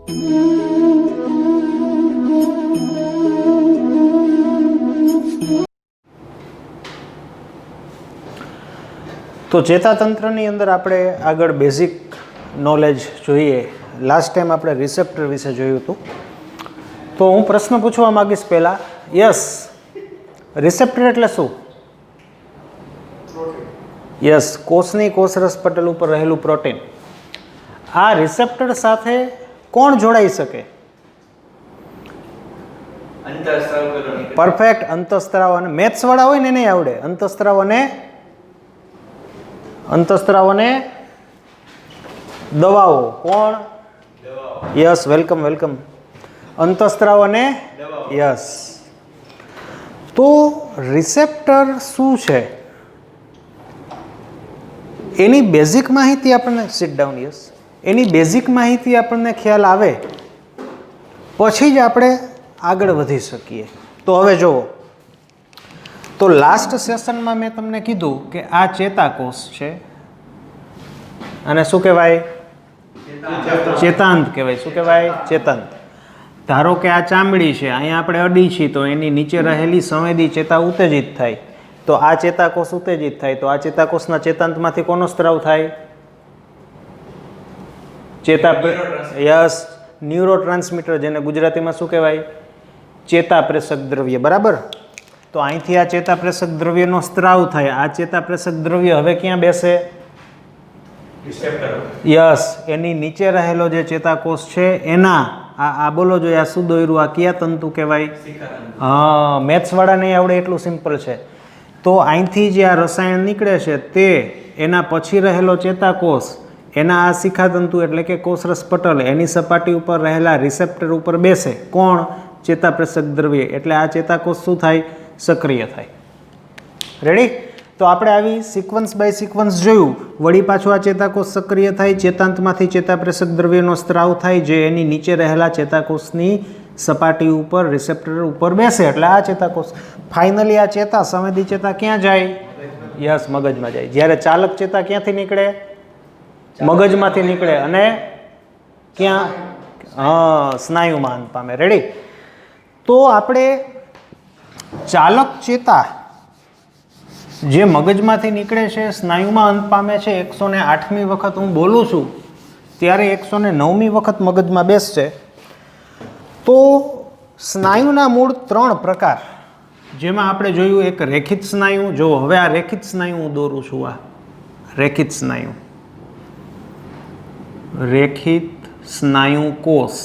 તો ચેતાતંત્રની અંદર આપણે આગળ બેઝિક નોલેજ જોઈએ. લાસ્ટ ટાઈમ આપણે રિસેપ્ટર વિશે જોયું હતું. તો હું પ્રશ્ન પૂછવા માગીશ પહેલાં. યસ, રિસેપ્ટર એટલે શું? યસ, કોષની કોષરસ પટલ ઉપર રહેલું પ્રોટીન. આ રિસેપ્ટર સાથે કોણ જોડાઈ શકે? પરફેક્ટ. અંતઃસ્ત્રાવ અને મેથ્સવાળા હોય ને નહીં આવડે. અંતઃસ્ત્રાવ અને દવાઓ. કોણ? Yes, welcome welcome. અંતઃસ્ત્રાવ અને યસ. તો રિસેપ્ટર શું છે એની બેઝિક માહિતી આપણને સિટ ડાઉન. યસ, એની બેઝિક માહિતી આપણને ખ્યાલ આવે પછી જ આપણે આગળ વધી શકીએ. તો હવે જુઓ, તો લાસ્ટ સેશનમાં મેં તમને કીધું કે આ ચેતાકોષ છે અને શું કહેવાય? ચેતાંત કહેવાય. શું કહેવાય? ચેતાંત. ધારો કે આ ચામડી છે, અહીંયા આપણે અડી છીએ તો એની નીચે રહેલી સંવેદી ચેતા ઉત્તેજિત થાય, તો આ ચેતાકોષ ઉત્તેજિત થાય, તો આ ચેતાકોષના ચેતાંતમાંથી કોનો સ્ત્રાવ થાય? યસ, ન્યુરોટ્રાન્સમીટર, જેને ગુજરાતીમાં શું કહેવાય? ચેતાપ્રેષક દ્રવ્ય. બરાબર. તો અહીંથી આ ચેતાપ્રેષક દ્રવ્યનો સ્ત્રાવ થાય. આ ચેતાપ્રેષક દ્રવ્ય હવે ક્યાં બેસે? યસ, એની નીચે રહેલો જે ચેતાકોષ છે એના આ બોલો જોઈએ, આ શું દોર્યું? આ કયા તંતુ કહેવાય? હા, મેથ્સવાળા નહીં આવડે એટલું સિમ્પલ છે. તો અહીંથી જે આ રસાયણ નીકળે છે તે એના પછી રહેલો ચેતાકોષ એના આ શિખાતંતુ એટલે કે કોષરસ પટલ એની સપાટી ઉપર રહેલા રિસેપ્ટર ઉપર બેસે. કોણ? ચેતાપ્રેષક દ્રવ્ય. એટલે આ ચેતાકોષ શું થાય? સક્રિય થાય. રેડી? તો આપણે આવી સિક્વન્સ બાય સિક્વન્સ જોયું. વળી પાછું આ ચેતાકોષ સક્રિય થાય, ચેતાંતમાંથી ચેતાપ્રેષક દ્રવ્યનો સ્ત્રાવ થાય જે એની નીચે રહેલા ચેતાકોષની સપાટી ઉપર રિસેપ્ટર ઉપર બેસે એટલે આ ચેતાકોષ. ફાઇનલી આ ચેતા સંવેદી ચેતા ક્યાં જાય? યસ, મગજમાં જાય. જ્યારે ચાલક ચેતા ક્યાંથી નીકળે? મગજમાંથી નીકળે અને ક્યાં? સ્નાયુમાં અંત પામે. રેડી? તો આપણે ચાલક ચેતા જે મગજમાંથી નીકળે છે, સ્નાયુમાં અંત પામે છે, 108મી વખત હું બોલું છું ત્યારે 109મી વખત મગજમાં બેસશે. તો સ્નાયુના મૂળ 3 પ્રકાર, જેમાં આપણે જોયું એક રેખિત સ્નાયુ. જો હવે આ રેખિત સ્નાયુ હું દોરું છું. આ રેખિત સ્નાયુ, રેખિત સ્નાયુ કોષ,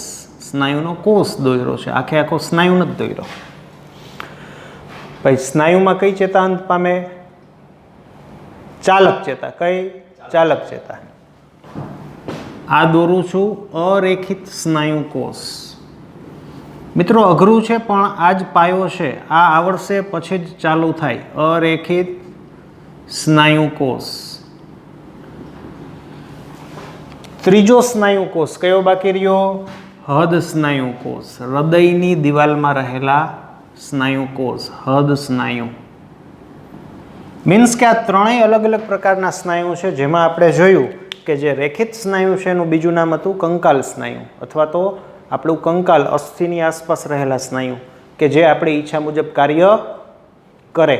સ્નાયુનો કોષ દોર્યો છે, આખે આખો સ્નાયુ નથી દોર્યો. પછી સ્નાયુમાં કઈ ચેતા અંત પામે? ચાલક ચેતા. કઈ? ચાલક ચેતા. આ દોરું છું અરેખિત સ્નાયુ કોષ. મિત્રો અઘરું છે પણ આ જ પાયો છે. આ આવડશે પછી જ ચાલુ થાય. અરેખિત સ્નાયુ કોષ. ત્રીજો સ્નાયુ કોષ કયો બાકી રહ્યો? હૃદ સ્નાયુ કોષ. હૃદયની દિવાલમાં રહેલા સ્નાયુ કોષ, હૃદ સ્નાયુ. મીન્સ કે આ ત્રણેય અલગ અલગ પ્રકારના સ્નાયુ છે, જેમાં આપણે જોયું કે જે રેખિત સ્નાયુ છે એનું બીજું નામ હતું કંકાલ સ્નાયુ, અથવા તો આપણું કંકાલ, અસ્થિની આસપાસ રહેલા સ્નાયુ કે જે આપણી ઈચ્છા મુજબ કાર્ય કરે.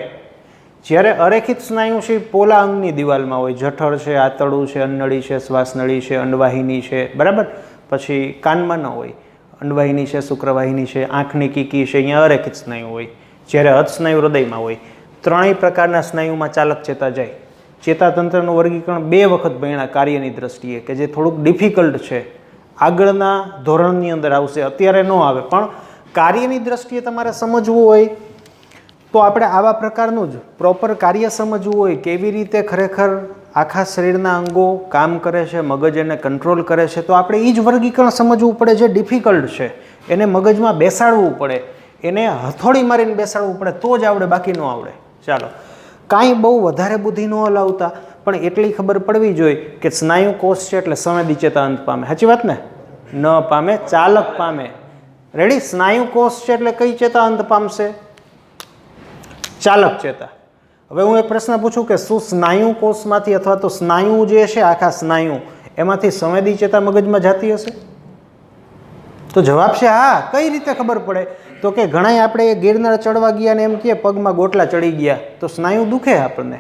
જ્યારે અરેખિત સ્નાયુ છે પોલા અંગની દિવાલમાં હોય. જઠર છે, આંતરડું છે, અન્નળી છે, શ્વાસનળી છે, અંડવાહિની છે. બરાબર? પછી કાનમાં ન હોય. અંડવાહિની છે, શુક્રવાહિની છે, આંખની કીકી છે, અહીંયા અરેખિત સ્નાયુ હોય. જ્યારે હૃદ સ્નાયુ હૃદયમાં હોય. ત્રણેય પ્રકારના સ્નાયુમાં ચાલક ચેતા જાય. ચેતાતંત્રનું વર્ગીકરણ 2 વખત ભણ્યા કાર્યની દ્રષ્ટિએ, કે જે થોડુંક ડિફિકલ્ટ છે. આગળના ધોરણની અંદર આવશે, અત્યારે ન આવે. પણ કાર્યની દ્રષ્ટિએ તમારે સમજવું હોય તો આપણે આવા પ્રકારનું જ પ્રોપર કાર્ય સમજવું હોય, કેવી રીતે ખરેખર આખા શરીરના અંગો કામ કરે છે, મગજ એને કંટ્રોલ કરે છે, તો આપણે એ જ વર્ગીકરણ સમજવું પડે. જે ડિફિકલ્ટ છે એને મગજમાં બેસાડવું પડે, એને હથોડી મારીને બેસાડવું પડે તો જ આવડે, બાકી ન આવડે. ચાલો, કાંઈ બહુ વધારે બુદ્ધિ ન હલાવતા, પણ એટલી ખબર પડવી જોઈએ કે સ્નાયુ કોષ છે એટલે સંવેદી ચેતા અંત પામે. સાચી વાત ને? ન પામે, ચાલક પામે. રેડી? સ્નાયુ કોષ છે એટલે કઈ ચેતા અંત પામશે? ચાલક ચેતા. હવે હું એક પ્રશ્ન પૂછું કે શું સ્નાયુ કોષમાંથી અથવા તો સ્નાયુ જે છે આખા સ્નાયુ એમાંથી સંવેદી ચેતા મગજમાં જતી હશે? તો જવાબ છે હા. કઈ રીતે ખબર પડે? તો કે ઘણાય આપણે ગિરનાર ચડવા ગયા ને એમ કે પગમાં ગોટલા ચડી ગયા તો સ્નાયુ દુખે, આપણને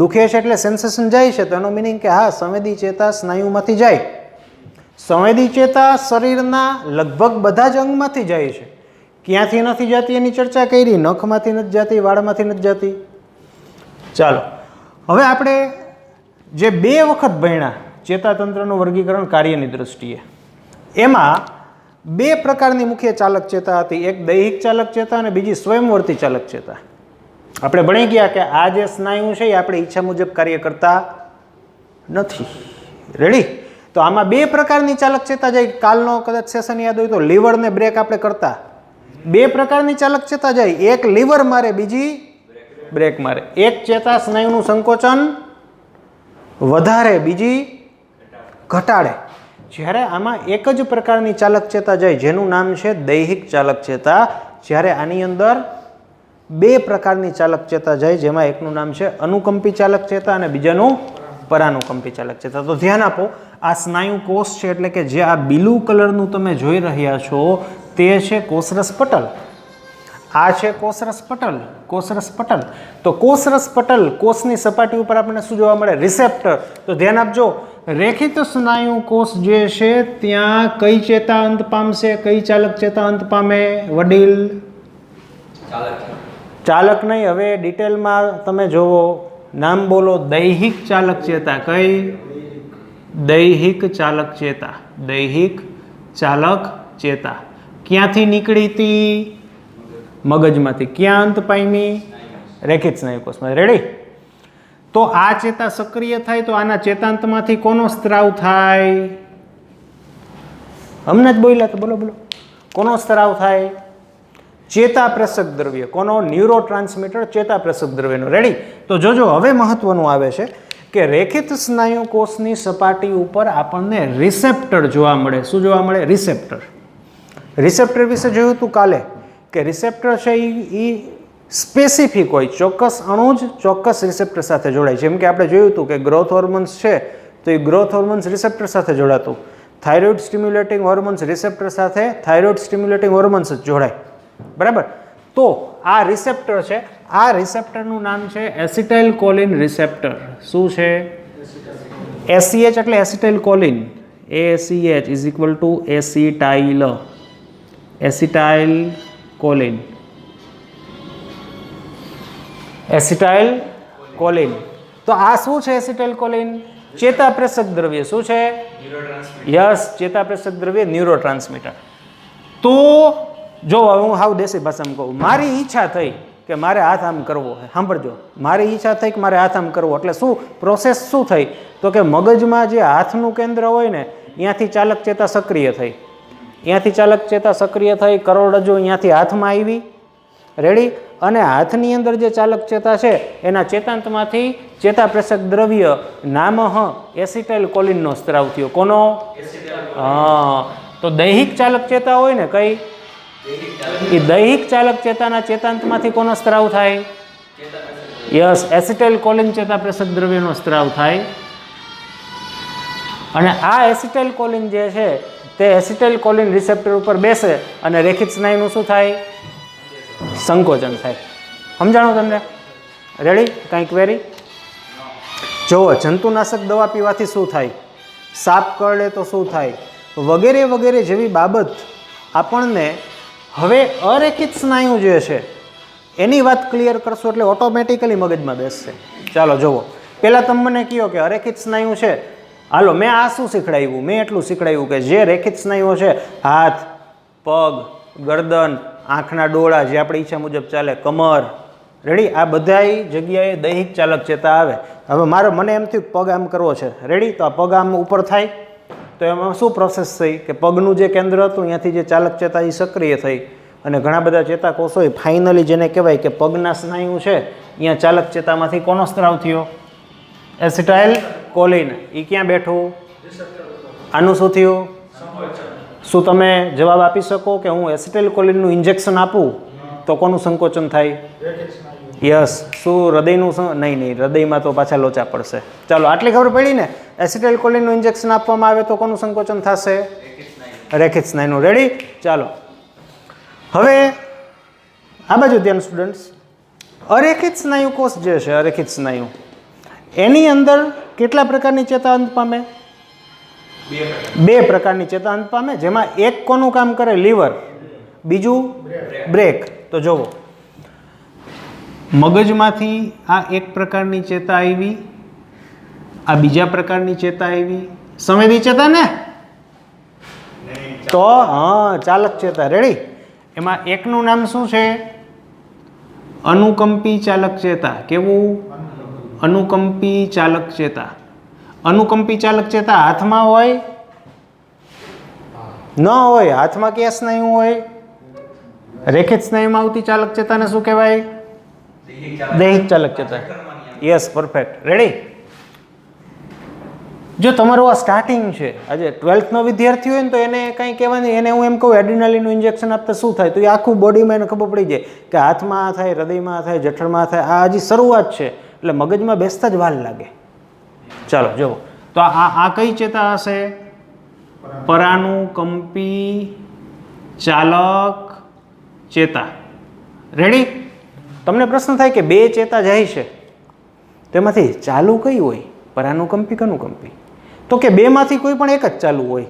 દુખે છે એટલે સેન્સેશન જાય છે, તો એનો મિનિંગ કે હા સંવેદી ચેતા સ્નાયુમાંથી જાય. સંવેદી ચેતા શરીરના લગભગ બધા જ અંગમાંથી જાય છે. ક્યાંથી નથી જતી એની ચર્ચા કરી, નખમાંથી નથી જતી, વાળમાંથી નથી જતી. ચાલો હવે આપણે જે 2 વખત ભણ્યા ચેતાતંત્રનું વર્ગીકરણ કાર્યની દ્રષ્ટિએ, એમાં 2 પ્રકારની મુખ્ય ચાલક ચેતા હતી. એક દૈહિક ચાલક ચેતા અને બીજી સ્વયંવર્તી ચાલક ચેતા. આપણે ભણી ગયા કે આ જે સ્નાયુ છે એ આપણે ઈચ્છા મુજબ કાર્ય કરતા નથી. રેડી? તો આમાં 2 પ્રકારની ચાલક ચેતા જાય. કાલનો કદાચ સેશન યાદ હોય તો લીવર ને બ્રેક આપણે કરતા. 2 પ્રકારની ચાલક ચેતા જાય, એક લીવર મારે, બીજી બ્રેક મારે. એક ચેતા સ્નાયુનું સંકોચન વધારે, બીજી ઘટાડે. જ્યારે આમાં એક જ પ્રકારની ચાલક ચેતા જાય જેનું નામ છે દૈહિક ચાલક ચેતા. જ્યારે આની અંદર 2 પ્રકારની ચાલક ચેતા જાય, જેમાં એકનું નામ છે અનુકંપી ચાલક ચેતા અને બીજાનું પરાનુકંપી ચાલક ચેતા. તો ધ્યાન આપો, આ સ્નાયુ કોષ છે એટલે કે જે આ બ્લુ કલરનું તમે જોઈ રહ્યા છો તે છે કોષરસ પટલ. આ છે કોષરસ પટલ. કોષરસ પટલ. તો કોષરસ પટલ, કોષની સપાટી ઉપર આપણને શું જોવા મળે? રિસેપ્ટર. તો ધ્યાન આપજો, રેખિત સ્નાયુ કોષ જે છે ત્યાં કઈ ચેતા અંત પામશે? કઈ ચાલક ચેતા અંત પામે? વડીલ ચાલક નહીં, હવે ડિટેલમાં તમે જોવો, નામ બોલો. દૈહિક ચાલક ચેતા. કઈ? દૈહિક ચાલક ચેતા. દૈહિક ચાલક ચેતા ક્યાંથી નીકળી હતી? મગજમાંથી. ક્યાં અંત પામી? રેખિત સ્નાયુ કોષમાં. રેડી? તો આ ચેતા સક્રિય થાય તો આના ચેતાંતમાંથી કોનો સ્ત્રાવ થાય? હમણાં જ બોલ્યા તો બોલો બોલો. કોનો સ્ત્રાવ થાય? ચેતાપ્રેષક દ્રવ્ય. કોનો? ન્યુરો ટ્રાન્સમીટર ચેતાપ્રેષક દ્રવ્યનો. રેડી? તો જોજો હવે મહત્વનું આવે છે કે રેખિત સ્નાયુ કોષની સપાટી ઉપર આપણને રિસેપ્ટર જોવા મળે. શું જોવા મળે? રિસેપ્ટર. રિસેપ્ટર વિશે જોયું હતું કાલે કે રિસેપ્ટર છે એ સ્પેસિફિક હોય, ચોક્કસ અણુ જ ચોક્કસ રિસેપ્ટર સાથે જોડાય. જેમ કે આપણે જોયું હતું કે ગ્રોથ હોર્મોન્સ છે તો એ ગ્રોથ હોર્મોન્સ રિસેપ્ટર સાથે જોડાતું. થાઇરોઇડ સ્ટિમ્યુલેટિંગ હોર્મોન્સ રિસેપ્ટર સાથે થાઇરોઇડ સ્ટિમ્યુલેટિંગ હોર્મોન્સ જ જોડાય. બરાબર? તો આ રિસેપ્ટર છે. આ રિસેપ્ટરનું નામ છે એસિટાઇલ કોલિન રિસેપ્ટર. શું છે? એસીએચ એટલે acetyl choline. ACH is equal to acetyl. Acetyl choline. Acetyl choline. તો આ શું છે? એસિટાઇલ કોલિન ચેતાપ્રેષક દ્રવ્ય. શું છે? યસ, ચેતાપ્રેષક દ્રવ્ય, ન્યુરો ટ્રાન્સમીટર. તો જો હું હાવ દેશી ભાષામાં કહું, મારી ઈચ્છા થઈ કે મારે હાથ આમ કરવો. સાંભળજો, મારી ઈચ્છા થઈ કે મારે હાથ આમ કરવો એટલે શું પ્રોસેસ શું થઈ? તો કે મગજમાં જે હાથનું કેન્દ્ર હોય ને ત્યાંથી ચાલક ચેતા સક્રિય થઈ. ત્યાંથી ચાલક ચેતા સક્રિય થઈ, કરોડરજ્જુ અહીંયાથી હાથમાં આવી. રેડી? અને હાથની અંદર જે ચાલક ચેતા છે એના ચેતાંતમાંથી ચેતાપ્રેષક દ્રવ્ય નામઃ એસિટાઇલ કોલિનનો સ્ત્રાવ થયો. કોનો? હા. તો દૈહિક ચાલક ચેતા હોય ને કઈ? એ દૈહિક ચાલક ચેતાના ચેતાંતમાંથી કોનો સ્ત્રાવ થાય? યસ, એસિટાઇલ કોલિન ચેતાપ્રેષક દ્રવ્યનો સ્ત્રાવ થાય. અને આ એસિટાઇલ કોલિન જે છે તે એસિટાઇલ કોલિન રિસેપ્ટર ઉપર બેસે અને રેખિત સ્નાયુનું શું થાય? સંકોચન થાય. સમજાણું તમને? રેડી? કાંઈ ક્વેરી? જુઓ, જંતુનાશક દવા પીવાથી શું થાય? સાપ કરડે તો શું થાય? વગેરે વગેરે જેવી બાબત આપણને હવે અરેખિત સ્નાયુ જે છે એની વાત ક્લિયર કરશો એટલે ઓટોમેટિકલી મગજમાં બેસશે. ચાલો જુઓ, પહેલાં તમે મને કહો કે અરેખિત સ્નાયુ છે. હાલો, મેં આ શું શીખડાવ્યું? મેં એટલું શીખડાવ્યું કે જે રેખિત સ્નાયુઓ છે, હાથ, પગ, ગરદન, આંખના ડોળા, જે આપણી ઈચ્છા મુજબ ચાલે, કમર, રેડી? આ બધાય જગ્યાએ દૈહિક ચાલક ચેતા આવે. હવે મને એમ થયું પગ આમ કરવો છે. રેડી? તો આ પગ આમ ઉપર થાય તો એમાં શું પ્રોસેસ થઈ કે પગનું જે કેન્દ્ર હતું ત્યાંથી જે ચાલક ચેતા એ સક્રિય થઈ અને ઘણા બધા ચેતાકોષો ફાઇનલી જેને કહેવાય કે પગના સ્નાયુ છે અહીંયા ચાલક ચેતામાંથી કોનો સ્ત્રાવ થયો? Acetyl choline. એ ક્યાં બેઠું? આનું શું થયું? શું તમે જવાબ આપી શકો કે હું એસિટાઇલ કોલિનનું ઇન્જેક્શન આપું તો કોનું સંકોચન થાય? યસ. શું હૃદયનું? નહીં, હૃદયમાં તો પાછા લોચા પડશે. ચાલો, આટલી ખબર પડી ને? એસિટાઇલ કોલિનનું ઇન્જેક્શન આપવામાં આવે તો કોનું સંકોચન થશે? રેખિત સ્નાયુનું. રેડી? ચાલો હવે આ બાજુ ધ્યાન સ્ટુડન્ટ્સ. અરેખિત સ્નાયુ કોષ જે છે, અરેખિત સ્નાયુ, એની અંદર કેટલા પ્રકારની ચેતાઅંત પામે? બે પ્રકારની ચેતાઅંત પામે, જેમાં એક કોનું કામ કરે? લીવર. બીજું બ્રેક. તો જુઓ, મગજમાંથી આ એક પ્રકારની ચેતા આવી, આ બીજા પ્રકારની ચેતા આવી. સંવેદી ચેતા ને? તો હા, ચાલક ચેતા. રેડી? એમાં એકનું નામ શું છે? અનુકંપી ચાલક ચેતા. કેવું? અનુકંપી ચાલક ચેતા. અનુકંપી ચાલક ચેતા હાથમાં હોય? ન હોય. હાથમાં કયા સ્નાયુ હોય? રેખિત સ્નાયુમાં આવતી ચાલક ચેતાને શું કહેવાય? દૈહિક ચાલક ચેતા. Yes, perfect. રેડી? જો તમારું આ સ્ટાર્ટિંગ છે, આજે 12thનો વિદ્યાર્થી હોય ને તો એને કંઈ કહેવાની, એને હું એમ કહું એડ્રીનાલિનનું ઇન્જેક્શન આપતા શું થાય, તો એ આખું બોડીમાં એને ખબર પડી જાય કે હાથમાં થાય, હૃદયમાં થાય, જઠરમાં થાય. આ હજી શરૂઆત છે, એટલે મગજમાં બેસતા જ વાર લાગે. ચાલો જુઓ, તો આ કઈ ચેતા હશે? પરાનુકંપી ચાલક ચેતા. રેડી? તમને પ્રશ્ન થાય કે બે ચેતા જાય છે, તેમાંથી ચાલુ કઈ હોય? પરાનુકંપી કે અનુકંપી? તો કે બેમાંથી કોઈ પણ એક જ ચાલુ હોય.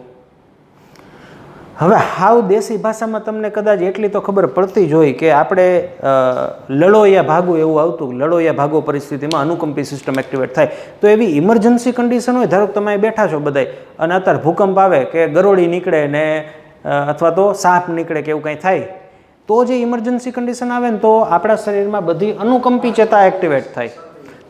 હવે હાવ દેશી ભાષામાં તમને કદાચ એટલી તો ખબર પડતી જ હોય કે આપણે લડોયા ભાગો એવું આવતું, લડોયા ભાગો પરિસ્થિતિમાં અનુકંપી સિસ્ટમ એક્ટિવેટ થાય. તો એવી ઇમરજન્સી કન્ડિશન હોય, ધારો કે તમે બેઠા છો બધાય અને અત્યારે ભૂકંપ આવે કે ગરોળી નીકળે ને અથવા તો સાપ નીકળે કે એવું કંઈ થાય, તો જે ઇમરજન્સી કન્ડિશન આવે ને તો આપણા શરીરમાં બધી અનુકંપી ચેતા એક્ટિવેટ થાય.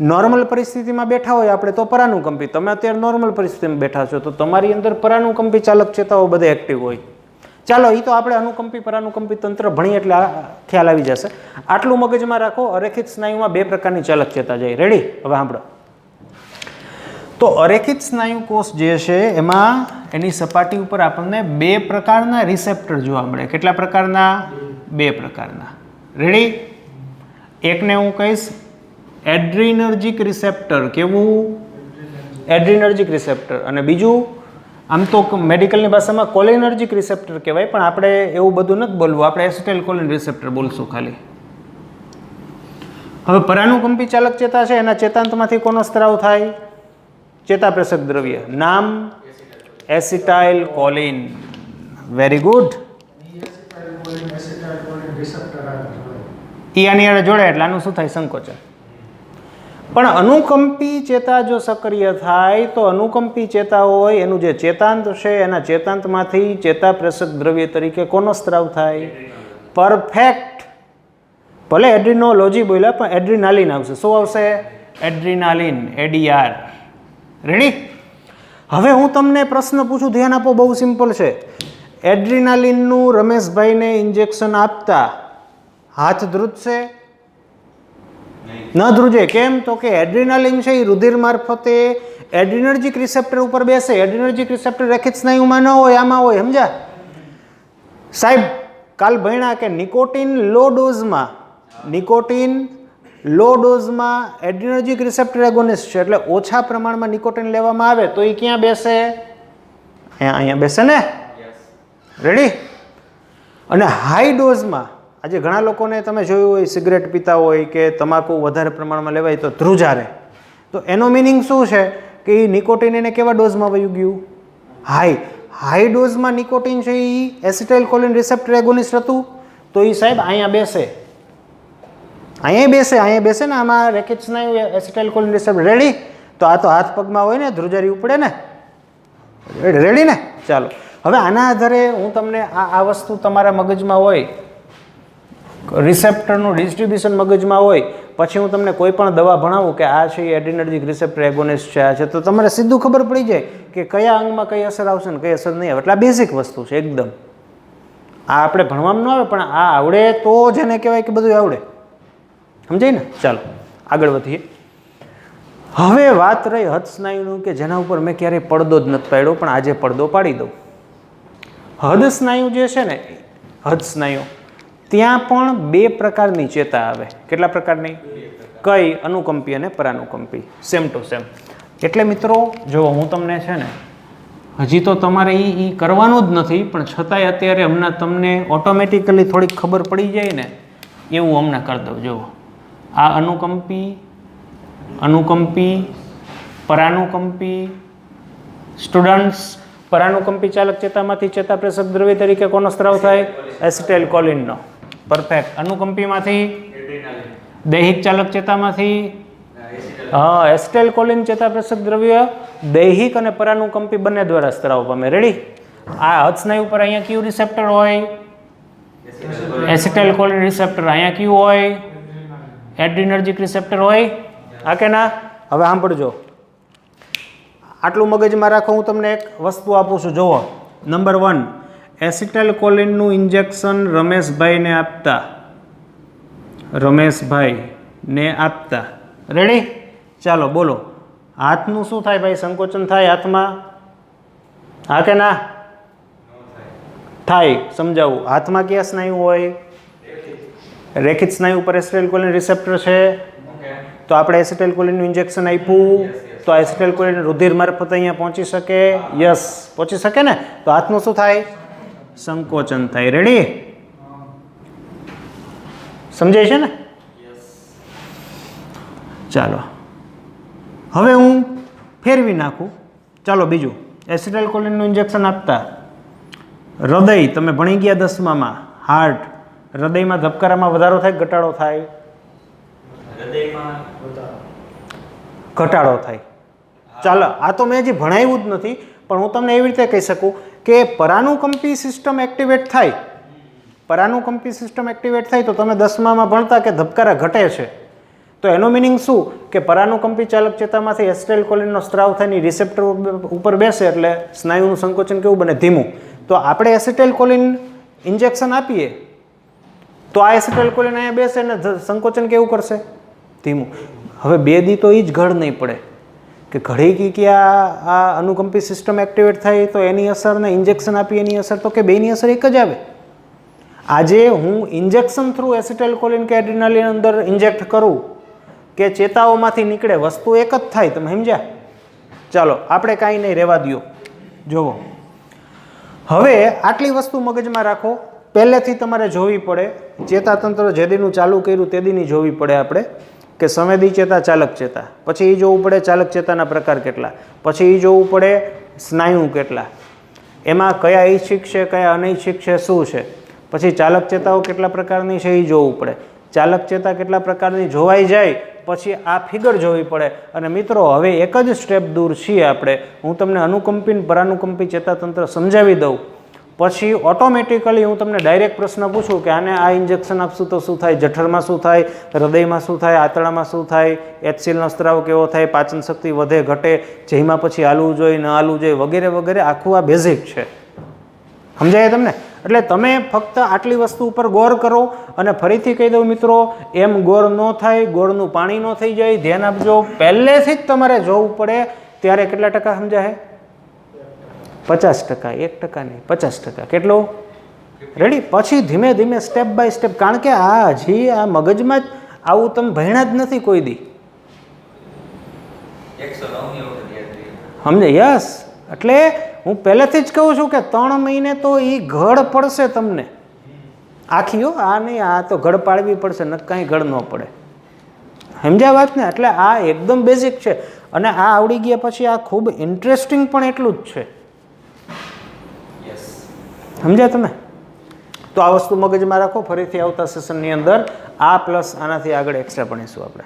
નોર્મલ પરિસ્થિતિમાં બેઠા હોય આપણે તો પરાનુકંપી. તમે અત્યારે નોર્મલ પરિસ્થિતિમાં બેઠા છો તો તમારી અંદર પરાનુકંપી ચાલક ચેતાઓ બધે એક્ટિવ હોય. ચાલો, એ તો આપણે અનુકંપી પરાનુકંપી તંત્ર ભણીએ એટલે ખ્યાલ આવી જશે. આટલું મગજમાં રાખો. અરેખિત સ્નાયુમાં બે પ્રકારની ચાલક ચેતા જાય. રેડી? હવે સાંભળો. તો અરેખિત સ્નાયુ કોષ જે છે એમાં એની સપાટી ઉપર આપણને બે પ્રકારના રિસેપ્ટર જોવા મળે. કેટલા પ્રકારના? બે પ્રકારના. રેડી? એકને હું કહીશ એડ્રીનર્જિક રિસેપ્ટર. કેવું? એડ્રીનર્જિક રિસેપ્ટર. અને બીજું આમ તો મેડિકલની ભાષામાં કોલિનર્જિક રિસેપ્ટર કહેવાય, પણ આપણે એવું બધું નથી બોલવું, આપણે એસિટાઇલ કોલિન રિસેપ્ટર બોલશું ખાલી. હવે પરાનુકંપી ચાલક ચેતા છે, એના ચેતાંતમાંથી કોનો સ્ત્રાવ થાય? ચેતાપ્રેષક દ્રવ્ય. નામ? Acetylcholine. Very good. ઈ આની હારે જોડે એટલે આનું શું થાય? સંકોચન. પણ અનુકંપી ચેતા જો સક્રિય થાય તો અનુકંપી ચેતા હોય એનું જે ચેતાંત છે એના ચેતાંતમાંથી ચેતાપ્રેષક દ્રવ્ય તરીકે કોનો સ્ત્રાવ થાય? પરફેક્ટ. ભલે એડ્રીનોલોજી બોલ્યા પણ એડ્રીનાલિન આવશે. શું આવશે? એડ્રીનાલિન. એડીઆર. રેડી? હવે હું તમને પ્રશ્ન પૂછું, ધ્યાન આપો, બહુ સિમ્પલ છે. એડ્રીનાલિનનું રમેશભાઈને ઇન્જેક્શન આપતા હાથ ધ્રુજશે? ન ધ્રુજે. કેમ? તો કે એડ્રીનાલિન છે એ રુધિર મારફતે એડ્રીનર્જિક રિસેપ્ટર ઉપર બેસે. એડ્રીનર્જિક રિસેપ્ટર રેખિત સ્નાયુમાં ન હોય, આમાં હોય. સમજ્યા સાહેબ? કાલ ભણ્યા કે નિકોટિન લો ડોઝમાં એડ્રીનર્જિક રિસેપ્ટર એગોનિસ્ટ છે, એટલે ઓછા પ્રમાણમાં નિકોટિન લેવામાં આવે તો એ ક્યાં બેસે? અહીંયા બેસે ને. રેડી? અને હાઈ ડોઝમાં, આજે ઘણા લોકોને તમે જોયું હોય સિગરેટ પીતા હોય કે તમાકુ વધારે પ્રમાણમાં લેવાય તો ધ્રુજારે. તો એનો મિનિંગ શું છે કે એ નિકોટિન એને કેવા ડોઝમાં વયું ગયું? હાઈ ડોઝમાં નિકોટિન છે એ એસિટાઇલ કોલિન રિસેપ્ટર એગોનિસ્ટ હતું, તો એ સાહેબ અહીંયા બેસે. અહીંયા બેસે ને. આમાં રેખિત સ્નાયુ એસિટાઇલ કોલિન રિસેપ્ટર. રેડી? તો આ તો હાથ પગમાં હોય ને, ધ્રુજારી ઉપડે ને. રેડી ને? ચાલો, હવે આના આધારે હું તમને આ વસ્તુ તમારા મગજમાં હોય, રિસેપ્ટરનું ડિસ્ટ્રીબ્યુશન મગજમાં હોય, પછી હું તમને કોઈ પણ દવા ભણાવું કે આ છે એડ્રીનર્જિક રિસેપ્ટર એગોનિસ્ટ છે, આ છે, તો તમારે સીધું ખબર પડી જાય કે કયા અંગમાં કઈ અસર આવશે ને કઈ અસર નહીં આવે. એટલે આ બેઝિક વસ્તુ છે એકદમ. આ આપણે ભણવામાં ન આવે પણ આ આવડે તો જેને કહેવાય કે બધું આવડે. સમજાય ને? ચાલો આગળ વધીએ. હવે વાત રહી હદ સ્નાયુનું, કે જેના ઉપર મેં ક્યારેય પડદો જ નથી પાડ્યો, પણ આજે પડદો પાડી દઉં. હદ સ્નાયુ જે છે ને, હદ સ્નાયુ, ત્યાં પણ બે પ્રકારની ચેતા આવે. કેટલા પ્રકારની? કઈ? અનુકંપી અને પરાનુકંપી. Same to same. એટલે મિત્રો જો હું તમને છે ને હજી તો તમારે એ કરવાનું જ નથી, પણ છતાંય અત્યારે હમણાં તમને ઓટોમેટિકલી થોડીક ખબર પડી જાય ને એવું હમણાં કરી દઉં. જુઓ, આ અનુકંપી, અનુકંપી, પરાનુકંપી. સ્ટુડન્ટ્સ, પરાનુકંપી ચાલક ચેતામાંથી ચેતાપ્રેષક દ્રવ્ય તરીકે કોનો સ્ત્રાવ થાય? એસિટાઇલ કોલિનનો. પરફેક્ટ. અનુકંપીમાંથી દૈહિક ચાલક ચેતામાંથી એસિટાઇલ કોલિન ચેતાપ્રેષક દ્રવ્ય દૈહિક અને પરાનુકંપી બંને દ્વારા સ્ત્રાવ પામે. રેડી? આ હથસ્નાયુ ઉપર અહીંયા કયું રિસેપ્ટર હોય? Acetyl choline receptor. અહીંયા કયું હોય? એડ્રીનર્જિક રિસેપ્ટર હોય. હા કે ના? હવે સાંભળજો, આટલું મગજમાં રાખો. હું તમને એક વસ્તુ આપું છું. જુઓ, નંબર 1, એસિટાઇલ કોલિનનું ઇન્જેક્શન રમેશભાઈને આપતા, રમેશભાઈને આપતા. રેડી? ચાલો બોલો, હાથનું શું થાય ભાઈ? સંકોચન થાય હાથમાં? હા કે ના? થાય. સમજાવું. હાથમાં કયા સ્નાયુ હોય? રેખિત સ્નાયુ ઉપર એસિટાઇલ કોલિન રિસેપ્ટર છે. તો આપણે એસિટાઇલ કોલિનનું ઇન્જેક્શન આપ્યું તો એસિટાઇલ કોલિન રુધિર મારફત અહીંયા પહોંચી શકે? યસ, પહોંચી શકે ને. તો હાથનું શું થાય? સંકોચન થાય. રેડી? સમજાય છે ને? ચાલો હવે હું ફેરવી નાખું. ચાલો બીજું, એસિટાઇલ કોલિનનું ઇન્જેક્શન આપતા હૃદય, તમે ભણી ગયા 10મામાં, હાર્ટ, હૃદયમાં ધબકારામાં વધારો થાય ઘટાડો થાય? ઘટાડો થાય. ચાલો, આ તો મેં હજી ભણાવ્યું જ નથી, પણ હું તમને એવી રીતે કહી શકું કે પરાનુકંપી સિસ્ટમ એક્ટિવેટ થાય. પરાનુકંપી સિસ્ટમ એક્ટિવેટ થાય તો તમે 10મામાં ભણતા કે ધબકારા ઘટે છે. તો એનો મિનિંગ શું કે પરાનુકંપી ચાલક ચેતામાંથી એસિટાઇલ કોલિનનો સ્ત્રાવ થઈને રિસેપ્ટર ઉપર બેસે એટલે સ્નાયુનું સંકોચન કેવું બને? ધીમું. તો આપણે એસિટાઇલ કોલિન ઇન્જેક્શન આપીએ તો આ એસિટાઇલ કોલિન અહીંયા બેસે ને સંકોચન કેવું કરશે? ધીમું. હવે 2 દી તો એ જ ઘડ નહીં પડે કે ઘડી કે આ અનુકંપી સિસ્ટમ એક્ટિવેટ થાય તો એની અસર ને ઇન્જેક્શન આપી એની અસર, તો કે બેની અસર એક જ આવે. આજે હું ઇન્જેક્શન થ્રુ એસિટાઇલ કોલિન કે એડ્રીનાલિન અંદર ઇન્જેક્ટ કરું કે ચેતાઓમાંથી નીકળે, વસ્તુ એક જ થાય. તમે સમજ્યા? ચાલો આપણે કાંઈ નહીં, રહેવા દો. જુઓ, હવે આટલી વસ્તુ મગજમાં રાખો. પહેલેથી તમારે જોવી પડે, ચેતાતંત્ર જે દીનું ચાલુ કર્યું તે દીની જોવી પડે આપણે કે સંવેદી ચેતા, ચાલક ચેતા. પછી એ જોવું પડે ચાલક ચેતાના પ્રકાર કેટલા. પછી એ જોવું પડે સ્નાયુ કેટલા, એમાં કયા ઐચ્છિક છે કયા અનૈચ્છિક છે, શું છે. પછી ચાલક ચેતાઓ કેટલા પ્રકારની છે એ જોવું પડે. ચાલક ચેતા કેટલા પ્રકારની જોવાઈ જાય પછી આ ફિગર જોવી પડે. અને મિત્રો હવે એક જ સ્ટેપ દૂર છીએ આપણે. હું તમને અનુકંપી પરાનુકંપી ચેતાતંત્ર સમજાવી દઉં પછી ઓટોમેટિકલી હું તમને ડાયરેક્ટ પ્રશ્ન પૂછું કે આને આ ઇન્જેક્શન આપશું તો શું થાય? જઠરમાં શું થાય? હૃદયમાં શું થાય? આંતરડામાં શું થાય? HClનો સ્ત્રાવ કેવો થાય? પાચન શક્તિ વધે ઘટે? જેમાં પછી હાલવું જોઈએ ન હાલવું જોઈએ વગેરે વગેરે. આખું આ બેઝિક છે. સમજાય તમને? એટલે તમે ફક્ત આટલી વસ્તુ ઉપર ગૌર કરો. અને ફરીથી કહી દઉં મિત્રો, એમ ગૌર ન થાય, ગોળનું પાણી ન થઈ જાય. ધ્યાન આપજો, પહેલેથી જ તમારે જોવું પડે. ત્યારે કેટલા ટકા સમજાય? 50%. 1% નહીં, 50%. કેટલું? રેડી? પછી ધીમે ધીમે સ્ટેપ બાય સ્ટેપ, કારણ કે આ હજી આ મગજમાં જ આવું તમે ભણ્યા જ નથી કોઈ દી. સમજે? યસ. એટલે હું પહેલેથી જ કહું છું કે 3 મહિને તો એ ઘડ પડશે તમને આખી. હો, આ નહીં, આ તો ઘડ પાડવી પડશે, ન કાંઈ ઘડ ન પડે. સમજ્યા વાત ને? એટલે આ એકદમ બેઝિક છે. અને આ આવડી ગયા પછી આ ખૂબ ઇન્ટરેસ્ટિંગ પણ એટલું જ છે. સમજ્યા તમે? તો આ વસ્તુ મગજમાં રાખો. ફરીથી આવતા સેશનની અંદર આ પ્લસ આનાથી આગળ એક્સ્ટ્રા ભણીશું આપણે.